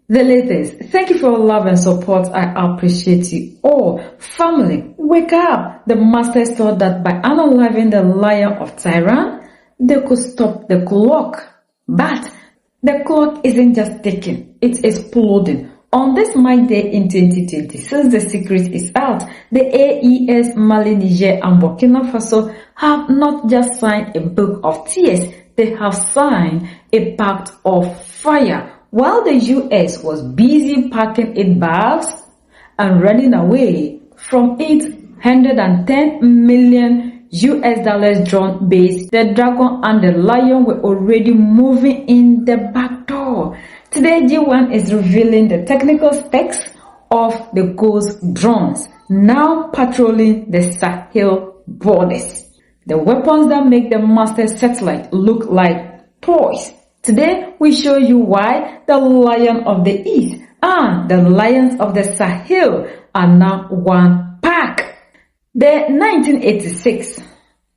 The latest. Thank you for your love and support. I appreciate you all. Family, wake up. The masters thought that by unaliving the lion of Tehran, they could stop the clock. But the clock isn't just ticking, it's exploding. On this May Day in 2020, since the secret is out, the AES, Mali, Niger, and Burkina Faso have not just signed a book of tears, they have signed a pact of fire. While the US was busy packing its bags and running away from its $110 million drone base, the Dragon and the Lion were already moving in the back door. Today, G1 is revealing the technical specs of the Ghost drones, now patrolling the Sahel borders. The weapons that make the master satellite look like toys. Today, we show you why the Lion of the East and the Lions of the Sahel are now one pack. The 1986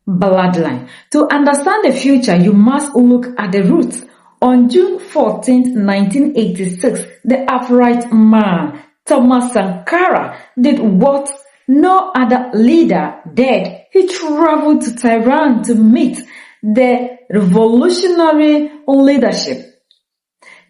bloodline. To understand the future, you must look at the roots. On June 14, 1986, the upright man, Thomas Sankara, did what no other leader did. He traveled to Tehran to meet the revolutionary leadership.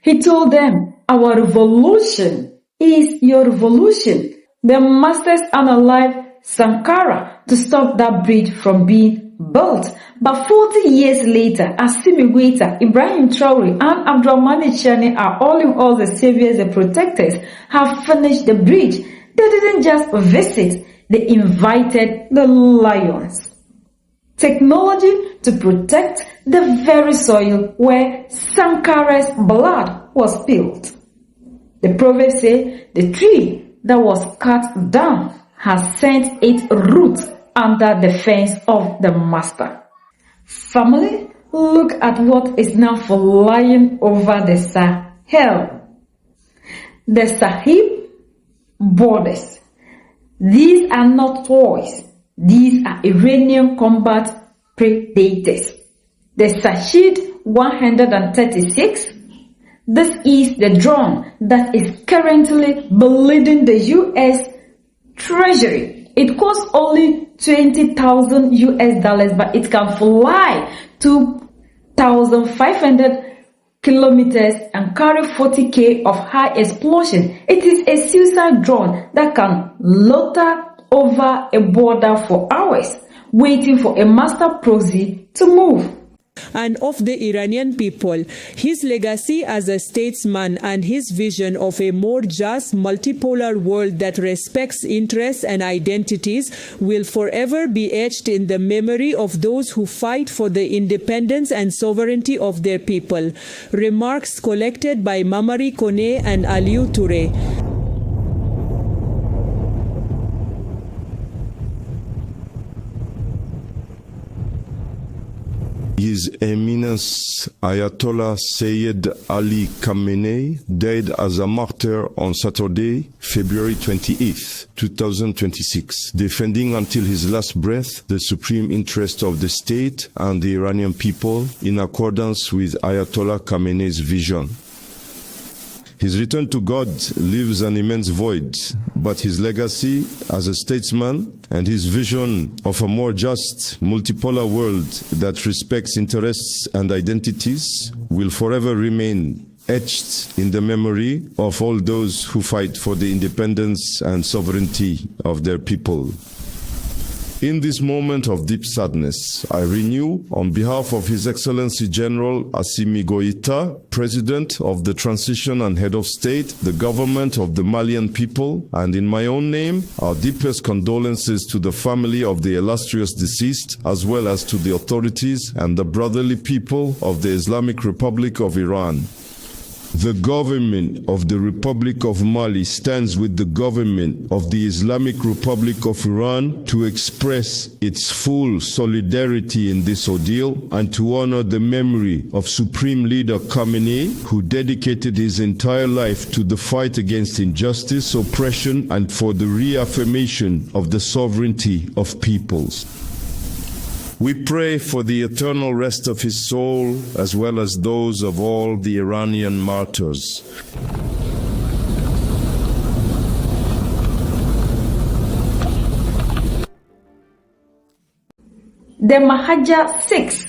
He told them, "Our revolution is your revolution." The masters unalived Sankara to stop that bridge from being built. But 40 years later, Assimi Goïta, Ibrahim Traoré, and Abdurrahmane Tiani are all in all the saviors and protectors, have finished the bridge. They didn't just visit, they invited the lions. Technology to protect the very soil where Sankara's blood was spilled. The proverbs say the tree that was cut down has sent its roots under the fence of the master. Family, look at what is now flying over the Sahel. The Sahel borders. These are not toys. These are Iranian combat predators. The Shahid 136. This is the drone that is currently bleeding the US Treasury. It costs only $20,000, but it can fly 2,500 kilometers and carry 40K of high explosion. It is a suicide drone that can loiter over a border for hours, waiting for a master proxy to move. And of the Iranian people, his legacy as a statesman and his vision of a more just, multipolar world that respects interests and identities will forever be etched in the memory of those who fight for the independence and sovereignty of their people. Remarks collected by Mamari Kone and Aliou Touré. His Eminence Ayatollah Sayyid Ali Khamenei died as a martyr on Saturday, February 28, 2026, defending until his last breath the supreme interest of the state and the Iranian people in accordance with Ayatollah Khamenei's vision. His return to God leaves an immense void, but his legacy as a statesman and his vision of a more just, multipolar world that respects interests and identities will forever remain etched in the memory of all those who fight for the independence and sovereignty of their people. In this moment of deep sadness, I renew, on behalf of His Excellency General Assimi Goïta, President of the Transition and Head of State, the government of the Malian people, and in my own name, our deepest condolences to the family of the illustrious deceased, as well as to the authorities and the brotherly people of the Islamic Republic of Iran. The government of the Republic of Mali stands with the government of the Islamic Republic of Iran to express its full solidarity in this ordeal and to honor the memory of Supreme Leader Khamenei, who dedicated his entire life to the fight against injustice, oppression, and for the reaffirmation of the sovereignty of peoples. We pray for the eternal rest of his soul, as well as those of all the Iranian martyrs. the Mahaja 6.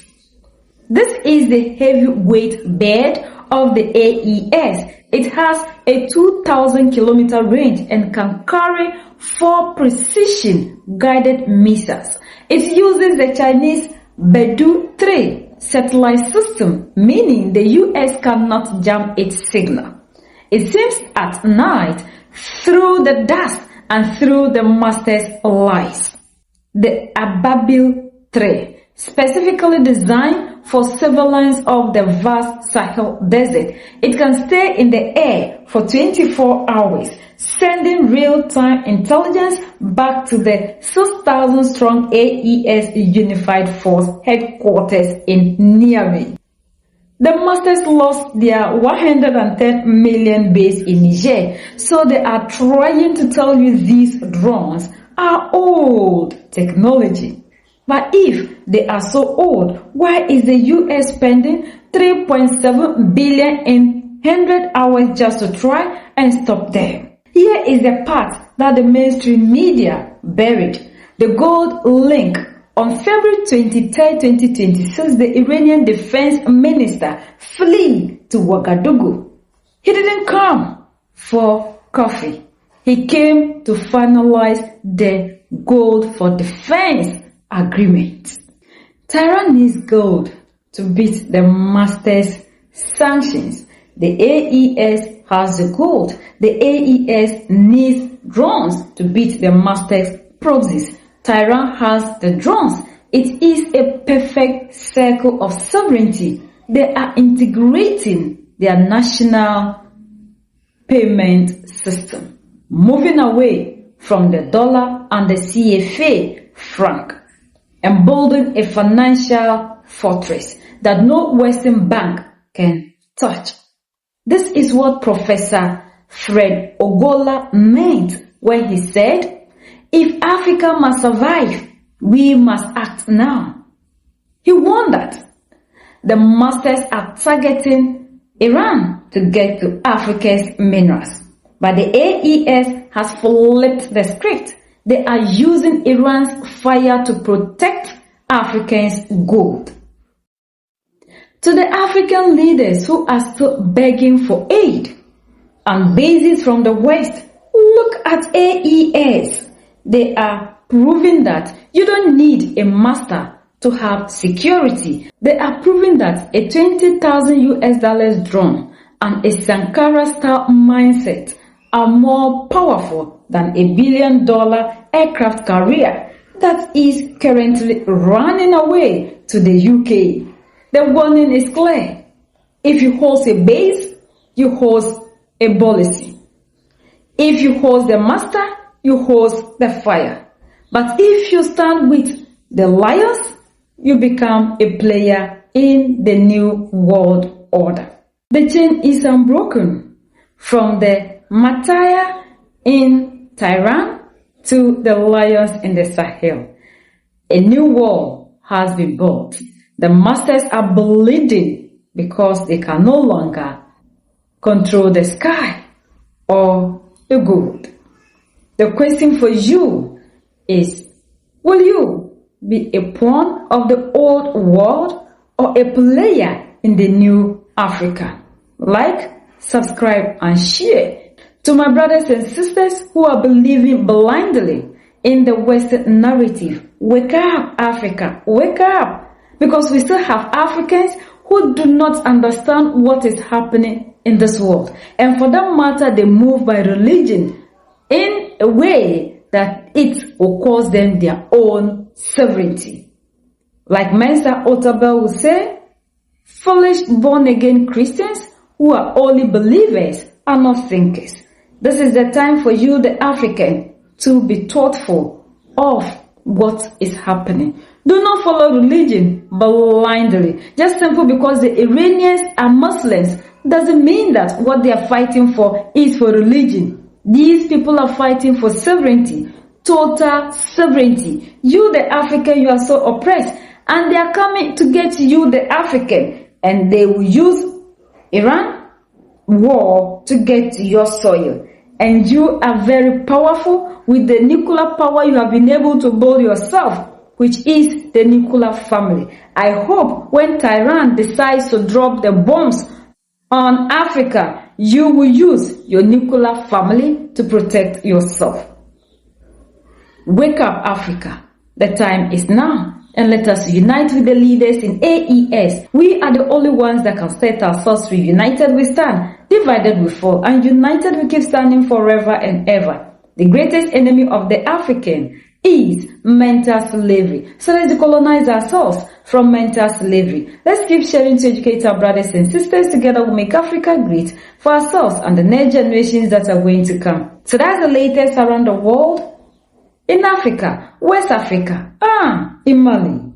This is the heavyweight bed of the AES. It has a 2,000-kilometer range and can carry 4 precision-guided missiles. It uses the Chinese Beidou 3 satellite system, meaning the US cannot jam its signal. It seems at night through the dust and through the master's lies. The Ababil 3, specifically designed for surveillance of the vast Sahel desert. It can stay in the air for 24 hours, sending real-time intelligence back to the 6,000-strong AES Unified Force headquarters in Niamey. The masters lost their 110 million base in Niger, so they are trying to tell you these drones are old technology. But if they are so old, why is the US spending 3.7 billion in 100 hours just to try and stop them? Here is the part that the mainstream media buried. The gold link. On February 23, 2026, the Iranian defense minister flew to Ouagadougou. He didn't come for coffee. He came to finalize the gold for defense agreement. Tehran needs gold to beat the master's sanctions. The AES has the gold. The AES needs drones to beat the master's proxies. Tehran has the drones. It is a perfect circle of sovereignty. They are integrating their national payment system, moving away from the dollar and the CFA franc, and building a financial fortress that no Western bank can touch. This is what Professor Fred Ogola meant when he said, if Africa must survive, we must act now. He warned that the masters are targeting Iran to get to Africa's minerals. But the AES has flipped the script. They are using Iran's fire to protect Africans' gold. To the African leaders who are still begging for aid and bases from the West, look at AES. They are proving that you don't need a master to have security. They are proving that a $20,000 drone and a Sankara-style mindset are more powerful than a $1 billion aircraft carrier that is currently running away to the UK. The warning is clear. If you host a base, you host a policy. If you host the master, you host the fire. But if you stand with the lions, you become a player in the new world order. The chain is unbroken from the Mataya in Tehran to the lions in the Sahel. A new wall has been built. The masters are bleeding because they can no longer control the sky or the gold. The question for you is, will you be a pawn of the old world or a player in the new Africa? Like, subscribe and share. To my brothers and sisters who are believing blindly in the Western narrative, wake up, Africa, wake up. Because we still have Africans who do not understand what is happening in this world. And for that matter, they move by religion in a way that it will cause them their own sovereignty. Like Mensa Otabil will say, foolish born-again Christians who are only believers are not thinkers. This is the time for you, the African, to be thoughtful of what is happening. Do not follow religion blindly. Just simply because the Iranians are Muslims doesn't mean that what they are fighting for is for religion. These people are fighting for sovereignty, total sovereignty. You, the African, you are so oppressed. And they are coming to get you, the African. And they will use Iran war to get to your soil. And you are very powerful with the nuclear power you have been able to build yourself. which is the nuclear family. I hope when Tehran decides to drop the bombs on Africa, you will use your nuclear family to protect yourself. Wake up, Africa. The time is now. And let us unite with the leaders in AES. We are the only ones that can set ourselves free. United we stand, divided we fall, and united we keep standing forever and ever. The greatest enemy of the African is mental slavery. So let's decolonize ourselves from mental slavery. Let's keep sharing to educate our brothers and sisters. Together we'll make Africa great for ourselves and the next generations that are going to come. So that's the latest around the world. In Africa, West Africa, in Mali.